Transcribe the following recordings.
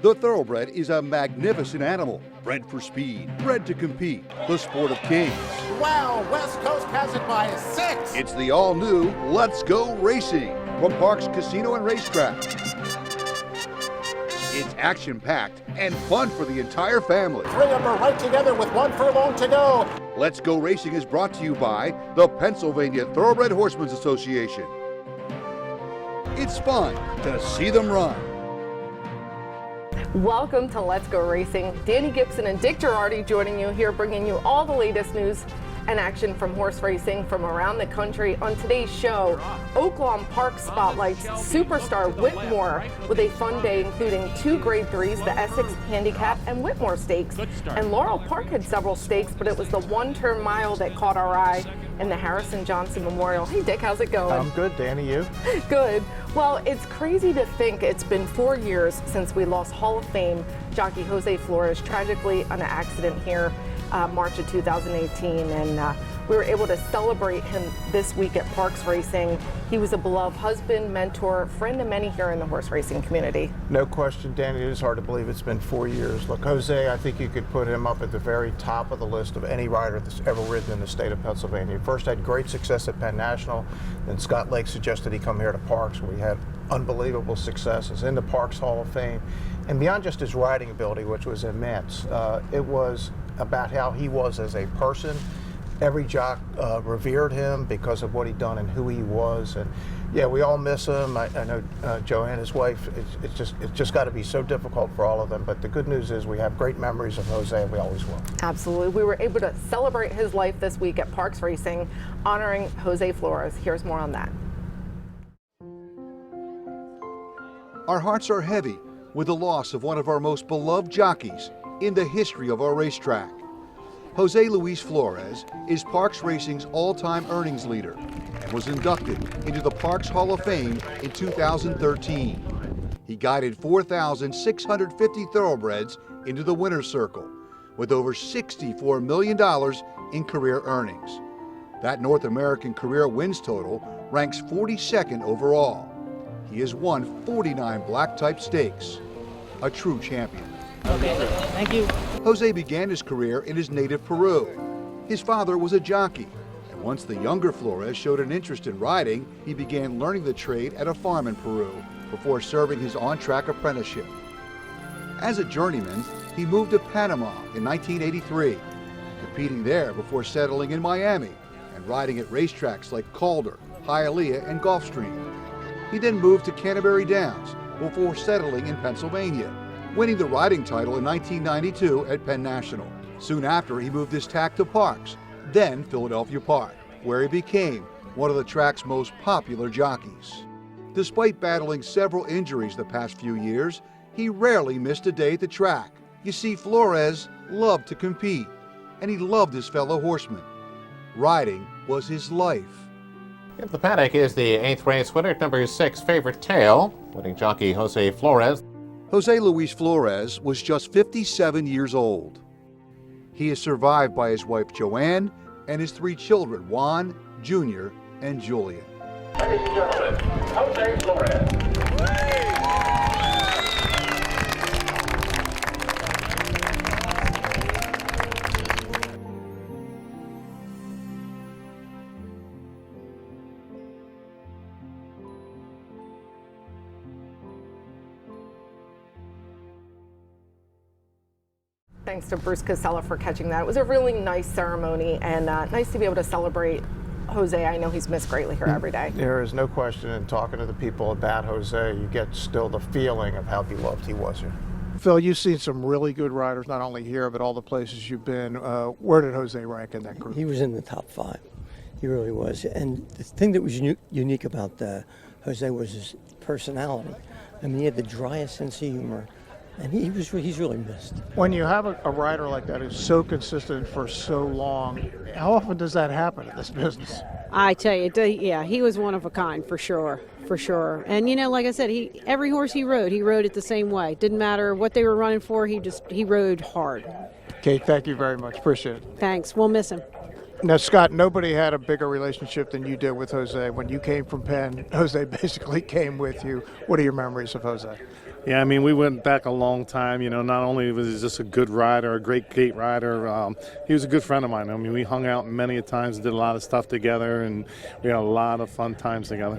The thoroughbred is a magnificent animal, bred for speed, bred to compete, the sport of kings. Wow, West Coast has it by 6. It's the all-new Let's Go Racing from Parx Casino and Racetrack. It's action-packed and fun for the entire family. 3 of them are right together with 1 furlong to go. Let's Go Racing is brought to you by the Pennsylvania Thoroughbred Horsemen's Association. It's fun to see them run. Welcome to Let's Go Racing. Danny Gibson and Dick Girardi joining you here, bringing you all the latest news and action from horse racing from around the country. On today's show, Oaklawn Park spotlights Superstar Whitmore with a fun day including 2 Grade 3s, the Essex Handicap and Whitmore Stakes. And Laurel Park had several stakes, but it was the 1-turn mile that caught our eye in the Harrison Johnson Memorial. Hey Dick, how's it going? I'm good, Danny, you? Good. Well, it's crazy to think it's been 4 years since we lost Hall of Fame jockey Jose Flores tragically on an accident here March of 2018, and we were able to celebrate him this week at Parx Racing. He was a beloved husband, mentor, friend of many here in the horse racing community. No question, Danny, it is hard to believe it's been 4 years. Look, Jose, I think you could put him up at the very top of the list of any rider that's ever ridden in the state of Pennsylvania. He first had great success at Penn National, then Scott Lake suggested he come here to Parx, where he had unbelievable successes in the Parx Hall of Fame. And beyond just his riding ability, which was immense, it was about how he was as a person. Every jock revered him because of what he'd done and who he was. And yeah, we all miss him. I know Joanne, his wife, it's just got to be so difficult for all of them. But the good news is we have great memories of Jose, and we always will. Absolutely. We were able to celebrate his life this week at Parx Racing, honoring Jose Flores. Here's more on that. Our hearts are heavy with the loss of one of our most beloved jockeys in the history of our racetrack. Jose Luis Flores is Parx Racing's all-time earnings leader and was inducted into the Parx Hall of Fame in 2013. He guided 4,650 thoroughbreds into the winner's circle with over $64 million in career earnings. That North American career wins total ranks 42nd overall. He has won 49 black-type stakes, a true champion. Okay, thank you. Jose began his career in his native Peru. His father was a jockey, and once the younger Flores showed an interest in riding, he began learning the trade at a farm in Peru before serving his on-track apprenticeship. As a journeyman, he moved to Panama in 1983, competing there before settling in Miami and riding at racetracks like Calder, Hialeah, and Gulfstream. He then moved to Canterbury Downs before settling in Pennsylvania, winning the riding title in 1992 at Penn National. Soon after, he moved his tack to Parx, then Philadelphia Park, where he became one of the track's most popular jockeys. Despite battling several injuries the past few years, he rarely missed a day at the track. You see, Flores loved to compete, and he loved his fellow horsemen. Riding was his life. The paddock is the 8th race winner, number 6, Favorite Tale, winning jockey Jose Flores. Jose Luis Flores was just 57 years old. He is survived by his wife Joanne and his 3 children, Juan, Junior, and Julian. Ladies and gentlemen, Jose Flores. Thanks to Bruce Casella for catching that. It was a really nice ceremony and nice to be able to celebrate Jose. I know he's missed greatly here every day. There is no question in talking to the people about Jose, you get still the feeling of how beloved he was here. Phil, you've seen some really good riders, not only here, but all the places you've been. Where did Jose rank in that group? He was in the top 5. He really was. And the thing that was unique about Jose was his personality. I mean, he had the driest sense of humor. And he's really missed. When you have a rider like that who's so consistent for so long, how often does that happen in this business? I tell you, yeah, he was one of a kind for sure. And you know, like I said, every horse he rode it the same way. Didn't matter what they were running for, he rode hard. Kate, thank you very much. Appreciate it. Thanks. We'll miss him. Now, Scott, nobody had a bigger relationship than you did with Jose. When you came from Penn, Jose basically came with you. What are your memories of Jose? Yeah, I mean, we went back a long time. You know, not only was he just a good rider, a great gate rider, he was a good friend of mine. I mean, we hung out many a times, did a lot of stuff together, and we had a lot of fun times together.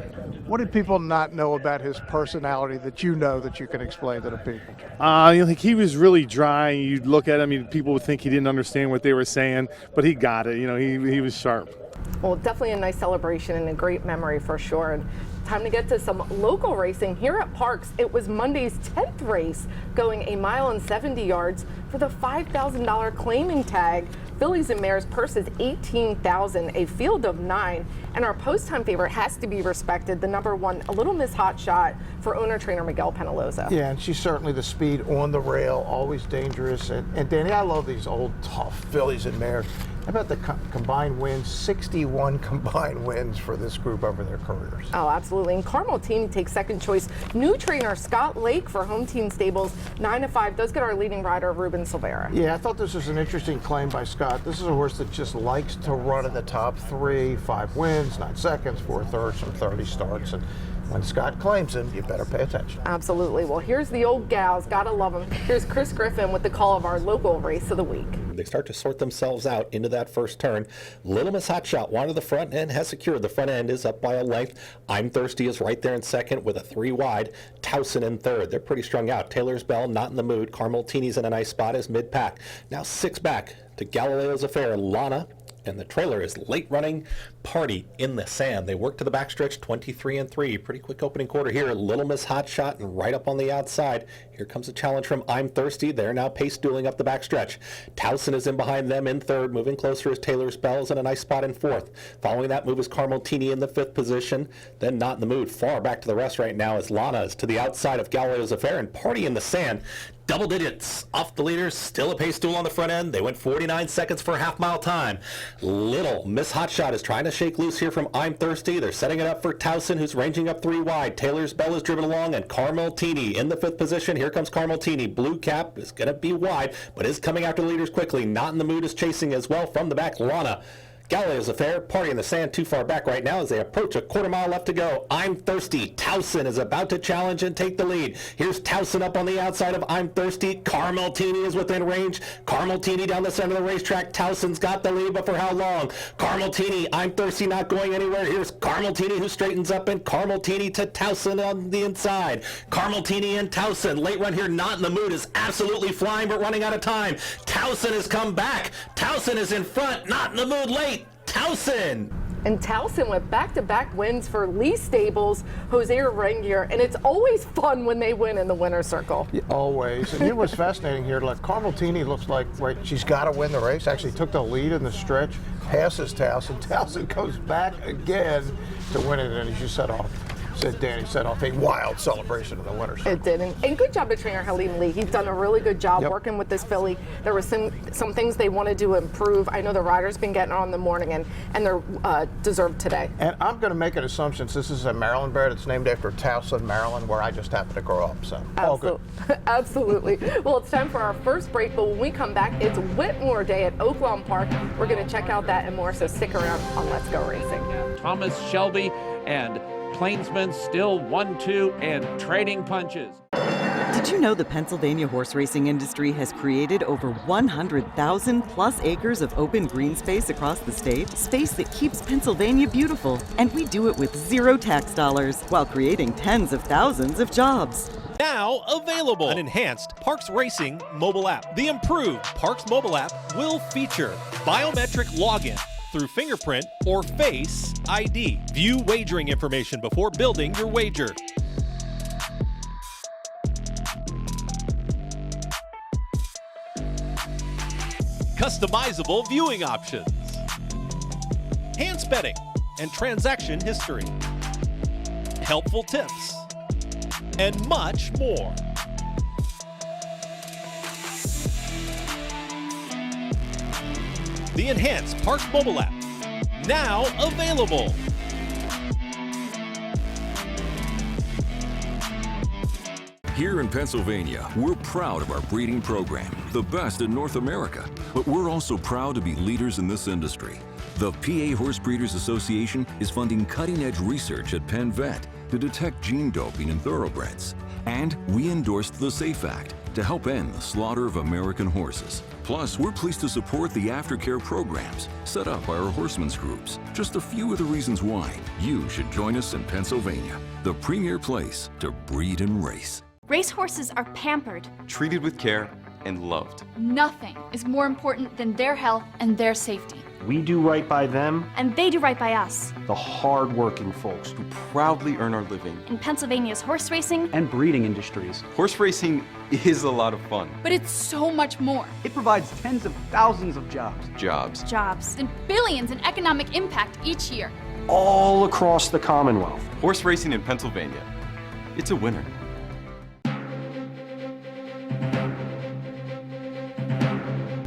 What did people not know about his personality that you know that you can explain to the people? He was really dry. You'd look at him, people would think he didn't understand what they were saying, but he got it. You know, he was sharp. Well, definitely a nice celebration and a great memory for sure. And time to get to some local racing here at Parks. It was Monday's 10th race, going 1 mile and 70 yards for the $5,000 claiming tag. Fillies and Mares purse is $18,000, a field of 9. And our post time favorite has to be respected, the number 1, a Little Miss Hot Shot for owner-trainer Miguel Penaloza. Yeah, and she's certainly the speed on the rail, always dangerous. And Danny, I love these old, tough fillies and mares. How about the combined wins? 61 combined wins for this group over their careers. Oh, absolutely. And Carmel Team takes second choice. New trainer Scott Lake for Home Team Stables, 9-5, does get our leading rider, Ruben Silvera. Yeah, I thought this was an interesting claim by Scott. This is a horse that just likes to run in the top 3, 5 wins, 9 seconds, 4 thirds, some 30 starts. And when Scott claims him, you better pay attention. Absolutely. Well, here's the old gals. Gotta love them. Here's Chris Griffin with the call of our local race of the week. They start to sort themselves out into that first turn. Little Miss Hot Shot wanted the front end, has secured. The front end is up by a length. I'm Thirsty is right there in second with a 3 wide. Towson in third. They're pretty strung out. Taylor's Bell not in the mood. Carmel Teeny's in a nice spot as mid-pack. Now 6 back to Galileo's Affair. Lana. And the trailer is Late Running Party in the Sand. They work to the backstretch, 23-3. Pretty quick opening quarter here. Little Miss Hot Shot and right up on the outside. Here comes a challenge from I'm Thirsty. They're now pace dueling up the backstretch. Towson is in behind them in third. Moving closer is Taylor's Bells in a nice spot in fourth. Following that move is Carmel Teeny in the 5th position. Then Not in the Mood. Far back to the rest right now as Lana is to the outside of Galileo's Affair and Party in the Sand. Double digits off the leaders, still a pace duel on the front end. They went 49 seconds for a half-mile time. Little Miss Hot Shot is trying to shake loose here from I'm Thirsty. They're setting it up for Towson, who's ranging up 3 wide. Taylor's Bell is driven along, and Carmel Teeny in the 5th position. Here comes Carmel Teeny. Blue cap is going to be wide, but is coming after the leaders quickly. Not in the Mood is chasing as well from the back. Lana. Galileo's Affair, Party in the Sand, too far back right now as they approach a quarter mile left to go. I'm Thirsty. Towson is about to challenge and take the lead. Here's Towson up on the outside of I'm Thirsty. Carmel Teeny is within range. Carmel Teeny down the center of the racetrack. Towson's got the lead, but for how long? Carmel Teeny, I'm Thirsty not going anywhere. Here's Carmel Teeny who straightens up, and Carmel Teeny to Towson on the inside. Carmel Teeny and Towson. Late run here, Not in the Mood is absolutely flying, but running out of time. Towson has come back. Towson is in front. Not in the Mood late. Towson! And Towson with back-to-back wins for Lee Stables, Jose Rengier, and it's always fun when they win in the winner's circle. Yeah, always. And you know what's fascinating here? Like Carmel Teeny looks like she's got to win the race. Actually took the lead in the stretch, passes Towson. Towson goes back again to win it, and as you said Danny set off a wild celebration of the winner's circle. It did, and good job to trainer Halim Lee. He's done a really good job working with this filly. There were some things they wanted to improve. I know the rider's been getting on in the morning, and they're deserved today. And I'm going to make an assumption since this is a Maryland bear that's named after Towson, Maryland, where I just happen to grow up. So all good. Absolutely. Well, it's time for our first break, but when we come back, it's Whitmore Day at Oaklawn Park. We're going to check out that and more, so stick around on Let's Go Racing. Thomas Shelby and Plainsman still 1-2 and trading punches. Did you know the Pennsylvania horse racing industry has created over 100,000 plus acres of open green space across the state? Space that keeps Pennsylvania beautiful. And we do it with 0 tax dollars while creating tens of thousands of jobs. Now available, an enhanced Parks Racing mobile app. The improved Parks mobile app will feature biometric login through fingerprint or face ID. View wagering information before building your wager. Customizable viewing options. Hands betting and transaction history. Helpful tips. And much more. The enhanced Parks mobile app, now available. Here in Pennsylvania, we're proud of our breeding program, the best in North America. But we're also proud to be leaders in this industry. The PA Horse Breeders Association is funding cutting-edge research at Penn Vet to detect gene doping in thoroughbreds. And we endorsed the SAFE Act to help end the slaughter of American horses. Plus, we're pleased to support the aftercare programs set up by our horsemen's groups. Just a few of the reasons why you should join us in Pennsylvania, the premier place to breed and race. Racehorses are pampered, treated with care, and loved. Nothing is more important than their health and their safety. We do right by them, and they do right by us. the hard-working folks Who proudly earn our living. In Pennsylvania's horse racing, and breeding industries. Horse racing is a lot of fun. but it's so much more. It provides tens of thousands of jobs, Jobs and billions in economic impact each year. all across the Commonwealth. Horse racing in Pennsylvania. It's a winner.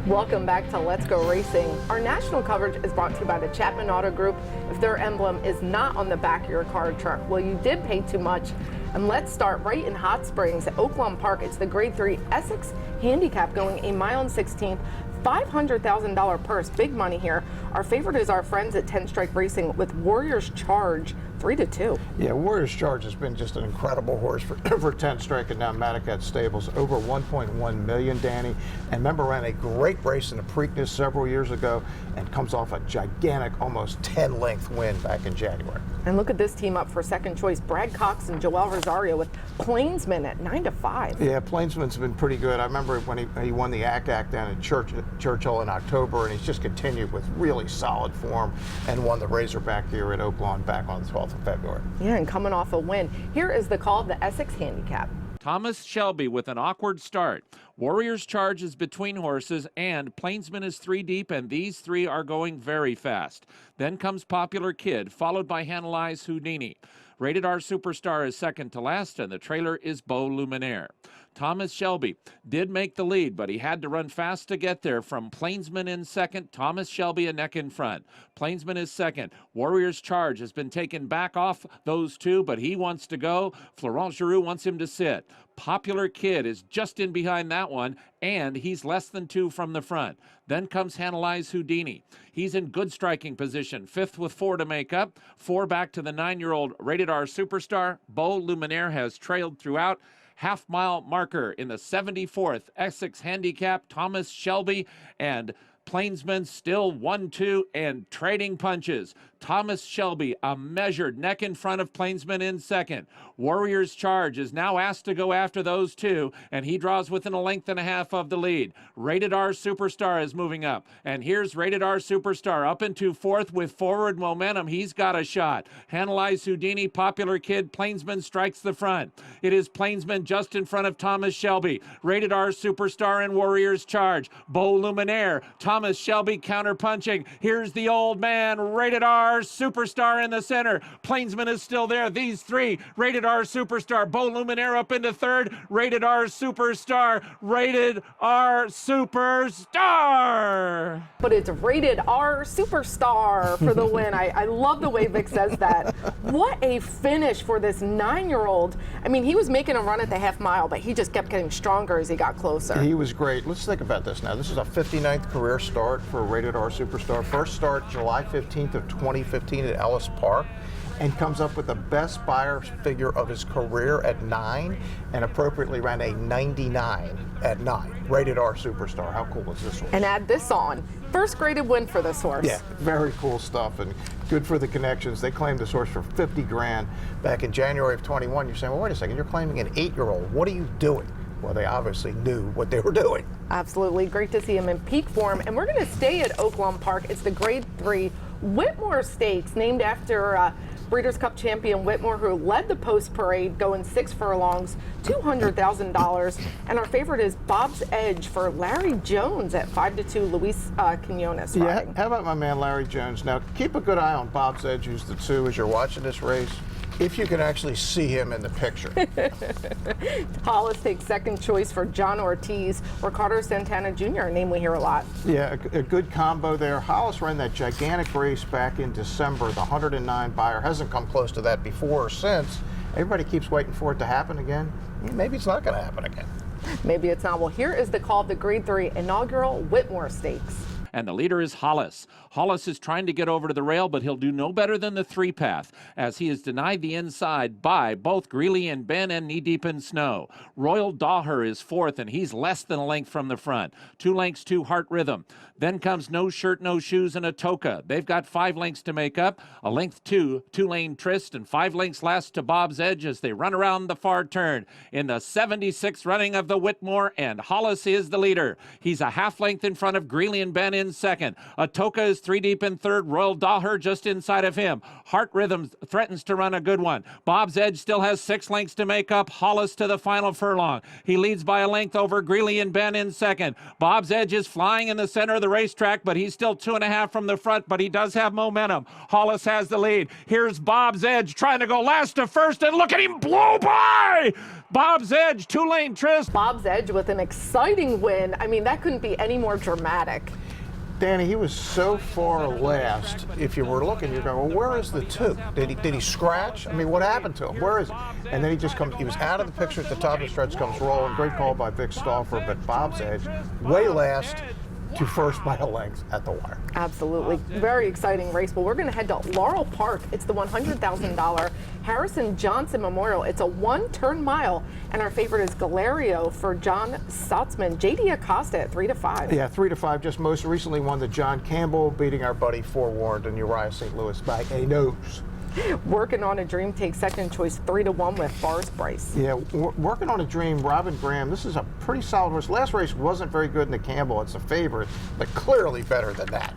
Welcome back to Let's Go Racing. Our national coverage is brought to you by the Chapman Auto Group. If their emblem is not on the back of your car or truck, well, you did pay too much. And let's start right in Hot Springs at Oaklawn Park. It's the Grade 3 Essex Handicap going a mile and 16th. $500,000 purse, big money here. Our favorite is our friends at 10 Strike Racing with Warriors Charge, 3-2. Yeah, Warriors Charge has been just an incredible horse for 10 Strike and now Madaket Stables. Over 1.1 million, Danny. And remember, ran a great race in the Preakness several years ago and comes off a gigantic, almost 10-length win back in January. And look at this team up for second choice. Brad Cox and Joel Rosario with Plainsman at 9-5. Yeah, Plainsman's been pretty good. I remember when he won the ACAC down in Churchill in October, and he's just continued with really solid form and won the Razorback here at Oaklawn back on the 12th of February. Yeah, and coming off a win. Here is the call of the Essex Handicap. Thomas Shelby with an awkward start. Warriors Charge is between horses, and Plainsman is 3 deep, and these 3 are going very fast. Then comes Popular Kid, followed by Hanalai's Houdini. Rated R Superstar is second to last, and the trailer is Beau Luminaire. Thomas Shelby did make the lead, but he had to run fast to get there. From Plainsman in second, Thomas Shelby a neck in front. Plainsman is second. Warriors Charge has been taken back off those 2, but he wants to go. Florent Giroux wants him to sit. Popular Kid is just in behind that one, and he's less than 2 from the front. Then comes Hanalai's Houdini. He's in good striking position, 5th with 4 to make up. 4 back to the 9-year-old Rated R Superstar. Beau Luminaire has trailed throughout. Half-mile marker in the 74th Essex Handicap, Thomas Shelby, and Plainsman still 1-2 and trading punches. Thomas Shelby, a measured neck in front of Plainsman in second. Warriors Charge is now asked to go after those 2, and he draws within a length and a half of the lead. Rated R Superstar is moving up, and here's Rated R Superstar up into 4th with forward momentum. He's got a shot. Hanalai's Houdini, Popular Kid, Plainsman strikes the front. It is Plainsman just in front of Thomas Shelby. Rated R Superstar and Warriors Charge. Beau Luminaire, Thomas Shelby counter-punching. Here's the old man, Rated R Superstar in the center. Plainsman is still there. These 3, Rated R Superstar. Beau Luminaire up into 3rd. Rated R Superstar. Rated R Superstar. But it's Rated R Superstar for the win. I love the way Vic says that. What a finish for this 9-year-old. I mean, he was making a run at the half mile, but he just kept getting stronger as he got closer. He was great. Let's think about this now. This is a 59th career start for Rated R Superstar. First start July 15th of 2015 at Ellis Park, and comes up with the best Beyer figure of his career at 9, and appropriately ran a 99 at 9. Rated R Superstar. How cool is this horse? And add this on. First graded win for this horse. Yeah, very cool stuff, and good for the connections. They claimed this horse for 50 grand back in January of 21. You're saying, well, wait a second, you're claiming an 8-year-old. What are you doing? Well, they obviously knew what they were doing. Absolutely. Great to see him in peak form. And we're going to stay at Oaklawn Park. It's the Grade 3 Whitmore Stakes, named after Breeders' Cup champion Whitmore, who led the post parade, going 6 furlongs, $200,000. And our favorite is Bob's Edge for Larry Jones at 5-2. Luis Quinones riding. Yeah, how about my man Larry Jones? Now, keep a good eye on Bob's Edge, who's the 2, as you're watching this race, if you can actually see him in the picture. Hollis takes second choice for John Ortiz. Ricardo Santana Jr., a name we hear a lot. Yeah, a good combo there. Hollis ran that gigantic race back in December, the 109 Beyer. Hasn't come close to that before or since. Everybody keeps waiting for it to happen again. Maybe it's not going to happen again. Maybe it's not. Well, here is the call of the Grade 3 inaugural Whitmore Stakes. and the leader is Hollis. Hollis is trying to get over to the rail, but he'll do no better than the 3-path, as he is denied the inside by both Greeley and Ben and knee-deep in snow. Royal Daher is 4th, and he's less than a length from the front. 2 lengths to Heart Rhythm. Then comes No Shirt, No Shoes, and Atoka. They've got 5 lengths to make up. A length to Two-Lane Trist, and 5 lengths last to Bob's Edge as they run around the far turn in the 76th running of the Whitmore, and Hollis is the leader. He's a half length in front of Greeley and Ben in second. Atoka is 3 deep in third. Royal Daher just inside of him. Heart Rhythm threatens to run a good one. Bob's Edge still has 6 lengths to make up. Hollis to the final furlong. He leads by a length over Greeley and Ben in second. Bob's Edge is flying in the center of the racetrack, but he's still 2.5 from the front, but he does have momentum. Hollis has the lead. Here's Bob's Edge trying to go last to first, and look at him blow by! Bob's Edge, Two-Lane Trist. Bob's Edge with an exciting win. I mean, that couldn't be any more dramatic. Danny, he was so far last. If you were looking, you're going, well, where is the 2? Did he scratch? I mean, what happened to him? Where is he? And then he just comes, he was out of the picture at the top of the stretch, comes rolling. Great call by Vic Stauffer, but Bob's Edge, way last to first by a length at the wire. Absolutely. Very exciting race. Well, we're going to head to Laurel Park. It's the $100,000 Harrison Johnson Memorial. It's a 1-turn mile, and our favorite is Galerio for John Sotzman. J.D. Acosta at 3-5. Yeah, 3-5. Just most recently won the John Campbell, beating our buddy Forewarned and Uriah St. Louis by a nose. Working on a Dream takes second choice 3-1 with Forrest Bryce. Yeah, Working on a Dream, Robin Graham. This is a pretty solid horse. Last race wasn't very good in the Campbell. It's a favorite, but clearly better than that.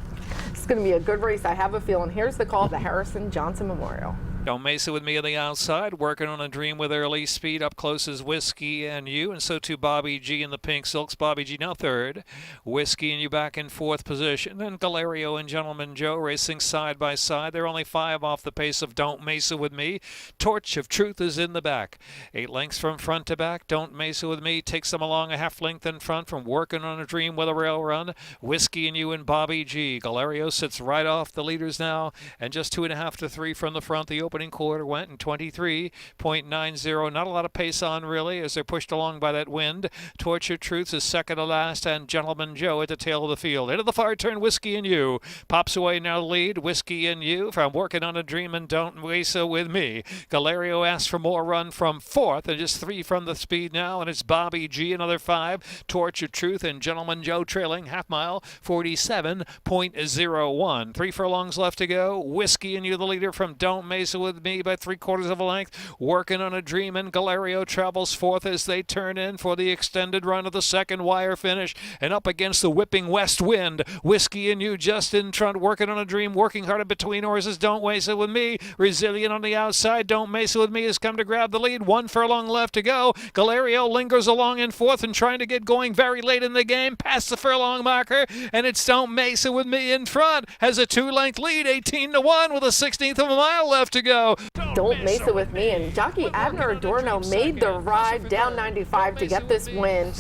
It's going to be a good race, I have a feeling. Here's the call of the Harrison Johnson Memorial. Don't Mesa with me on the outside, working on a Dream with early speed. Up close is Whiskey and You, and so too Bobby G in the pink silks. Bobby G now third. Whiskey and You back in 4th position. Then Galerio and Gentleman Joe racing side by side. They're only 5 off the pace of Don't Mesa with Me. Torch of Truth is in the back. 8 lengths from front to back. Don't Mesa with Me takes them along a half length in front from Working on a Dream with a Rail Run. Whiskey and You and Bobby G. Galerio sits right off the leaders now, and just 2.5 to 3 from the front. The opening quarter went in 23.90. Not a lot of pace on really as they're pushed along by that wind. Torch of Truth is second to last, and Gentleman Joe at the tail of the field. Into the far turn, Whiskey and You pops away now lead. Whiskey and You from Working on a Dream and Don't Mesa with Me. Galerio asks for more run from 4th, and just 3 from the speed now, and it's Bobby G another 5. Torch of Truth and Gentleman Joe trailing half mile 47.01. 3 furlongs left to go. Whiskey and You the leader from Don't Mesa with Me by 3/4 of a length. Working on a Dream, and Galerio travels 4th as they turn in for the extended run of the second wire finish, and up against the whipping west wind. Whiskey and You just in front. Working on a Dream, working hard in between horses. Don't Mesa with Me resilient on the outside. Don't Mesa with Me has come to grab the lead. 1 furlong left to go. Galerio lingers along in 4th and trying to get going very late in the game past the furlong marker, and it's Don't Mesa with Me in front, has a 2-length lead, 18-1 with a 16th of a mile left to go. Don't Mesa with Me, and jockey Abner Adorno made the ride down 95 to get this win.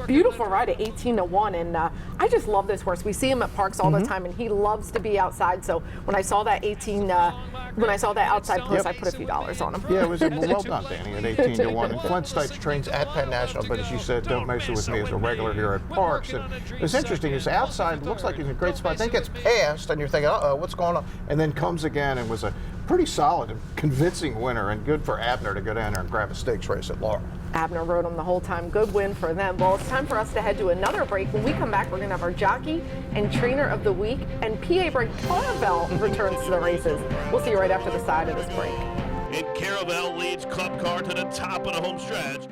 Beautiful ride at 18-1, and I just love this horse. We see him at parks all the time, and he loves to be outside. So when I saw that outside post, I put a few dollars on him. Yeah, it was well done, Danny, at 18-1. And Flint Stipes trains at Penn National, but as you said, Don't Mesa with Me is a regular here at Parks. And it's interesting, his outside looks like he's in a great spot. Then gets passed, and you're thinking, uh-oh, what's going on? And then comes again and was a pretty solid and convincing winner, and good for Abner to go down there and grab a stakes race at Laurel. Abner rode him the whole time. Good win for them. Well, it's time for us to head to another break. When we come back, we're going to have our jockey and trainer of the week, and P.A. Brett Caravel returns to the races. We'll see you right after the side of this break. And Caravel leads Club Car to the top of the home stretch.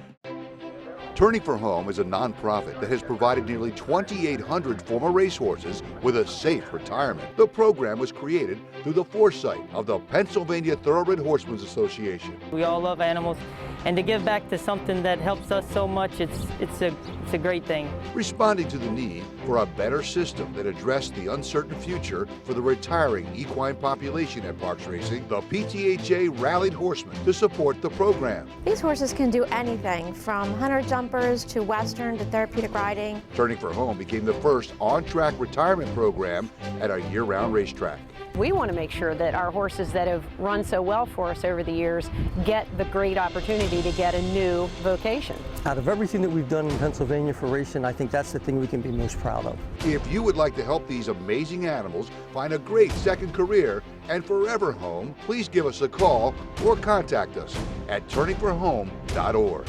Turning for Home is a nonprofit that has provided nearly 2,800 former racehorses with a safe retirement. The program was created through the foresight of the Pennsylvania Thoroughbred Horsemen's Association. We all love animals, and to give back to something that helps us so much, it's a great thing. Responding to the need for a better system that addressed the uncertain future for the retiring equine population at Parks Racing, the PTHA rallied horsemen to support the program. These horses can do anything from hunter jump jumpers to Western to therapeutic riding. Turning for Home became the first on-track retirement program at a year-round racetrack. We want to make sure that our horses that have run so well for us over the years get the great opportunity to get a new vocation. Out of everything that we've done in Pennsylvania for racing, I think that's the thing we can be most proud of. If you would like to help these amazing animals find a great second career and forever home, please give us a call or contact us at turningforhome.org.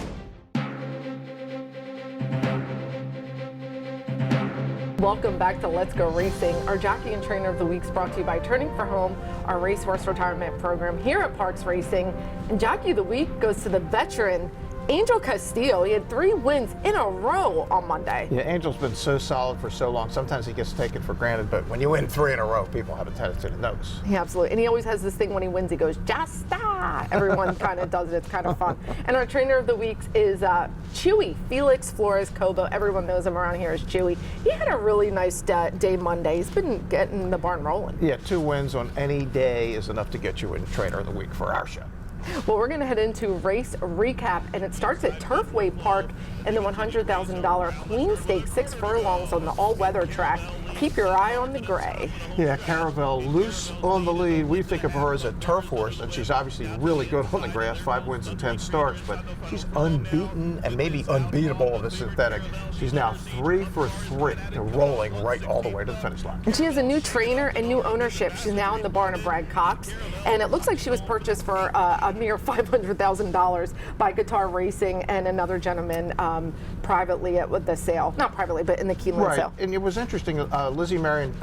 Welcome back to Let's Go Racing. Our Jockey and Trainer of the Week is brought to you by Turning for Home, our racehorse retirement program here at Parks Racing. And Jockey of the Week goes to the veteran, Angel Castillo. He had 3 wins in a row on Monday. Yeah, Angel's been so solid for so long. Sometimes he gets taken for granted, but when you win 3 in a row, people have a tendency to notice. Yeah, absolutely. And he always has this thing when he wins, he goes, Jasta! Everyone kind of does it. It's kind of fun. And our Trainer of the Week is Chewy, Felix Flores Cobo. Everyone knows him around here as Chewy. He had a really nice day Monday. He's been getting the barn rolling. Yeah, 2 wins on any day is enough to get you in Trainer of the Week for our show. Well, we're going to head into race recap, and it starts at Turfway Park in the $100,000 Queen Stakes, 6 furlongs on the all-weather track. Keep your eye on the gray. Yeah, Caravel loose on the lead. We think of her as a turf horse, and she's obviously really good on the grass, 5 wins and 10 starts, but she's unbeaten and maybe unbeatable of a synthetic. She's now 3 for 3, rolling right all the way to the finish line. And she has a new trainer and new ownership. She's now in the barn of Brad Cox, and it looks like she was purchased for a mere $500,000 by Guitar Racing and another gentleman privately at the sale. Not privately, but in the Keeneland sale. And it was interesting. Lizzie Marion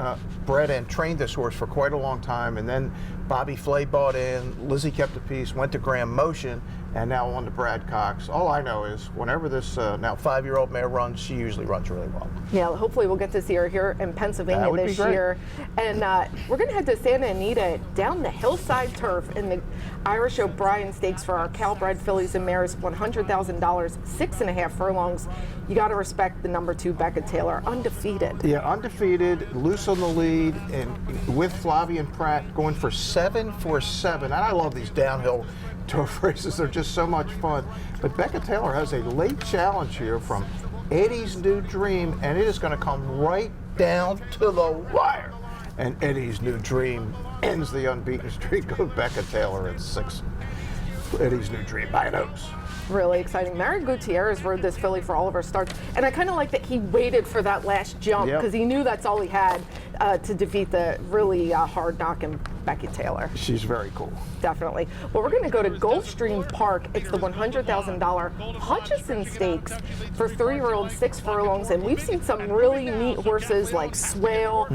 bred and trained this horse for quite a long time, and then Bobby Flay bought in. Lizzie kept the peace, went to Graham Motion, and now on to Brad Cox. All I know is whenever this now 5-year-old mare runs, she usually runs really well. Yeah, hopefully we'll get to see her here in Pennsylvania this year. And we're going to head to Santa Anita down the hillside turf in the Irish O'Brien Stakes for our Calbred fillies and mares, $100,000, 6.5 furlongs. You got to respect the number 2 Beckett Taylor, undefeated. Yeah, undefeated, loose on the lead, and with Flavian Pratt going for 7 for 7. And I love these downhill turf races. They're just so much fun. But Beckett Taylor has a late challenge here from Eddie's New Dream, and it is going to come right down to the wire. And Eddie's New Dream ends the unbeaten streak of Beckett Taylor at 6. Eddie's New Dream by a nose. Really exciting. Mario Gutierrez rode this filly for all of her starts, and I kind of like that he waited for that last jump because he knew that's all he had to defeat the really hard-knocking Becky Taylor. She's very cool. Definitely. Well, we're going to go to Gulfstream Park. It's the $100,000 Hutchison Stakes for 3-year-olds, 6 furlongs, and we've seen some really neat horses like Swale.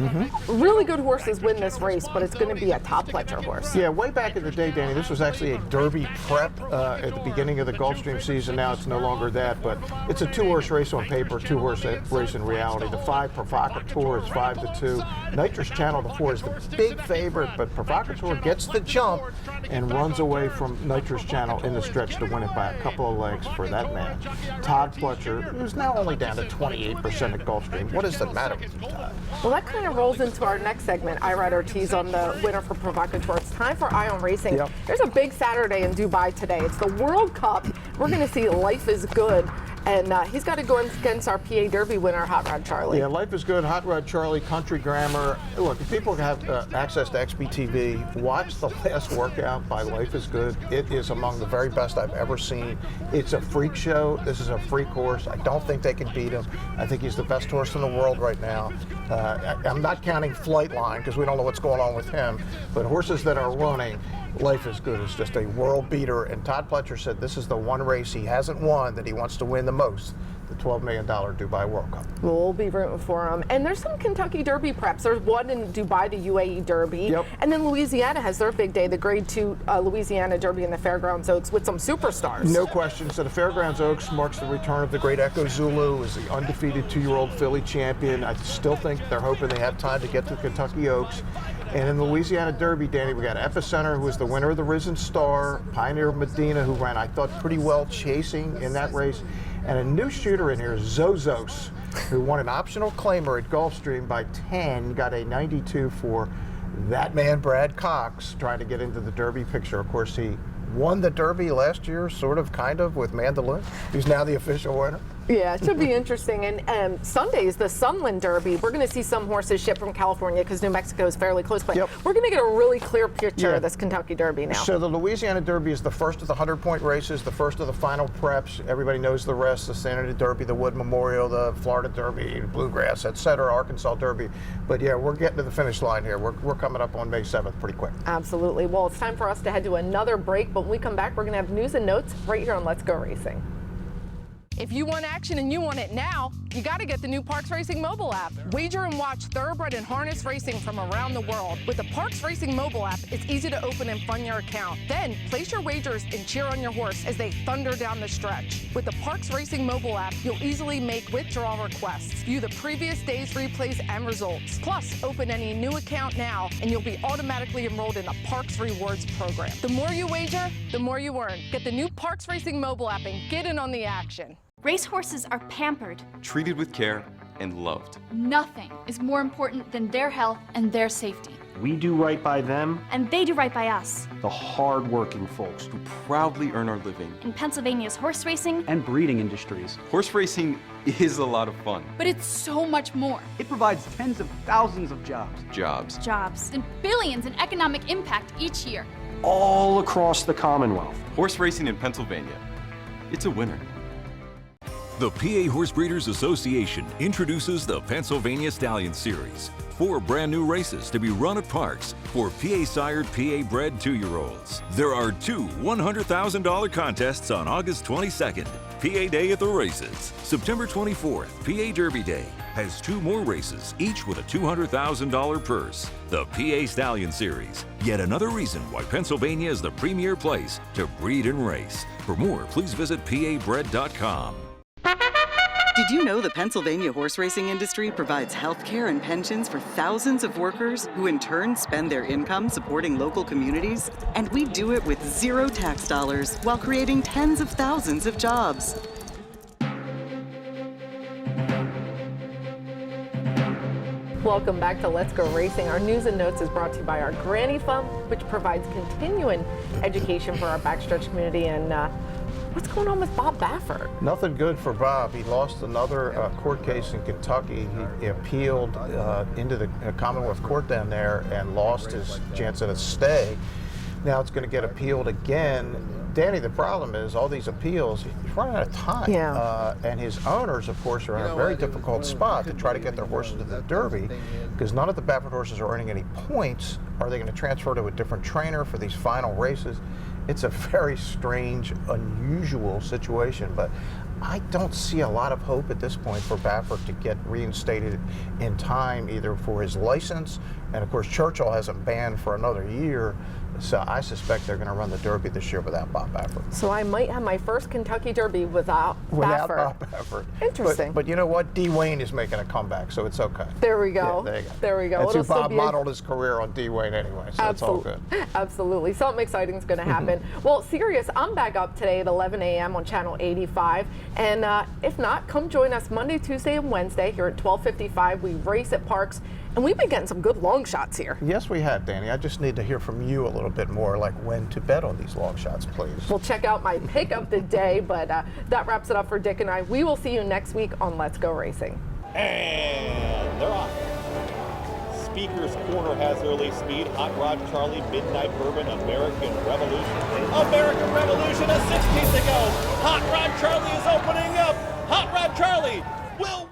Really good horses win this race, but it's going to be a top Pletcher horse. Yeah, way back in the day, Danny, this was actually a Derby prep at the beginning of the Gulfstream season. Now it's no longer that, but it's a 2-horse race on paper, 2-horse race in reality. The 5 Provocateur is 5-2. Nitrous Channel, the 4, is the big favorite, but Provocateur gets the jump and runs away from Nitrous Channel in the stretch to win it by a couple of lengths for that man. Todd Pletcher, who's now only down to 28% at Gulfstream. What is the matter with you, Todd? Well, that kind of rolls into our next segment. I Ride Ortiz on the winner for Provocateur. It's time for Eye on Racing. Yep. There's a big Saturday in Dubai today. It's the World Cup. We're going to see Life is Good. And he's got to go against our PA Derby winner, Hot Rod Charlie. Yeah, Life is Good, Hot Rod Charlie, Country Grammar. Look, if people have access to XBTV, watch the last workout by Life is Good. It is among the very best I've ever seen. It's a freak show. This is a freak horse. I don't think they can beat him. I think he's the best horse in the world right now. I'm not counting Flightline because we don't know what's going on with him, but horses that are running, Life is Good is just a world beater, and Todd Pletcher said this is the one race he hasn't won that he wants to win the most, the $12 million Dubai World Cup. We'll be rooting for him. And there's some Kentucky Derby preps. There's one in Dubai, the UAE Derby. And then Louisiana has their big day, the Grade 2 Louisiana Derby in the Fairgrounds Oaks with some superstars. No question. So the Fairgrounds Oaks marks the return of the great Echo Zulu, who is the undefeated 2-year-old filly champion. I still think they're hoping they have time to get to the Kentucky Oaks. And in the Louisiana Derby, Danny, we got Epicenter, who was the winner of the Risen Star, Pioneer of Medina, who ran, I thought, pretty well chasing in that race, and a new shooter in here, Zozos, who won an optional claimer at Gulfstream by 10, got a 92 for that man, Brad Cox, trying to get into the Derby picture. Of course, he won the Derby last year, sort of, kind of, with Mandaloun, who's now the official winner. Yeah, it should be interesting. And Sunday is the Sunland Derby. We're going to see some horses shipped from California because New Mexico is fairly close. But we're going to get a really clear picture of this Kentucky Derby now. So the Louisiana Derby is the first of the 100-point races, the first of the final preps. Everybody knows the rest: the Santa Derby, the Wood Memorial, the Florida Derby, Bluegrass, etc., Arkansas Derby. But yeah, we're getting to the finish line here. We're coming up on May 7th pretty quick. Absolutely. Well, it's time for us to head to another break. But when we come back, we're going to have news and notes right here on Let's Go Racing. If you want action and you want it now, you got to get the new Parks Racing mobile app. Wager and watch thoroughbred and harness racing from around the world. With the Parks Racing mobile app, it's easy to open and fund your account. Then place your wagers and cheer on your horse as they thunder down the stretch. With the Parks Racing mobile app, you'll easily make withdrawal requests, view the previous day's replays and results. Plus, open any new account now and you'll be automatically enrolled in the Parks Rewards program. The more you wager, the more you earn. Get the new Parks Racing mobile app and get in on the action. Racehorses are pampered. Treated with care and loved. Nothing is more important than their health and their safety. We do right by them, And they do right by us. the hard-working folks, Who proudly earn our living. In Pennsylvania's horse racing, and breeding industries. Horse racing is a lot of fun. but it's so much more. It provides tens of thousands of jobs, Jobs and billions in economic impact each year. all across the Commonwealth. Horse racing in Pennsylvania. It's a winner. The PA Horse Breeders Association introduces the Pennsylvania Stallion Series. 4 brand new races to be run at parks for PA-sired, PA-bred 2-year-olds. There are 2 $100,000 contests on August 22nd, PA Day at the races. September 24th, PA Derby Day, has 2 more races, each with a $200,000 purse. The PA Stallion Series, yet another reason why Pennsylvania is the premier place to breed and race. For more, please visit PABred.com. Did you know the Pennsylvania horse racing industry provides health care and pensions for thousands of workers who in turn spend their income supporting local communities? And we do it with 0 tax dollars while creating tens of thousands of jobs. Welcome back to Let's Go Racing. Our news and notes is brought to you by our Granny Fund, which provides continuing education for our backstretch community. And what's going on with Bob Baffert? Nothing good for Bob. He lost another court case in Kentucky. He appealed into the Commonwealth Court down there and lost his chance at a stay. Now it's going to get appealed again. Danny, the problem is all these appeals, he's running out of time. Yeah. And his owners, of course, are in a very difficult spot to try to get their horses to the Derby because none of the Baffert horses are earning any points. Are they going to transfer to a different trainer for these final races? It's a very strange, unusual situation, but I don't see a lot of hope at this point for Baffert to get reinstated in time, either for his license, and of course Churchill hasn't banned for another year, so I suspect they're going to run the Derby this year without Bob Baffert. So I might have my first Kentucky Derby without Baffert. Bob Baffert. Interesting. But you know what? D. Wayne is making a comeback, so it's okay. There we go. Yeah, there you go. There we go. That's It'll who Bob still be modeled his career on D. Wayne anyway, so it's all good. Absolutely. Something exciting is going to happen. Well, Sirius, I'm back up today at 11 a.m. on Channel 85. And if not, come join us Monday, Tuesday, and Wednesday here at 12:55. We race at parks. And we've been getting some good long shots here. Yes, we have, Danny. I just need to hear from you a little bit more, like when to bet on these long shots, please. We'll check out my pick of the day, but that wraps it up for Dick and I. We will see you next week on Let's Go Racing. And they're on. Speaker's Corner has early speed. Hot Rod Charlie, Midnight Bourbon, American Revolution. American Revolution, a 16th to go. Hot Rod Charlie is opening up. Hot Rod Charlie will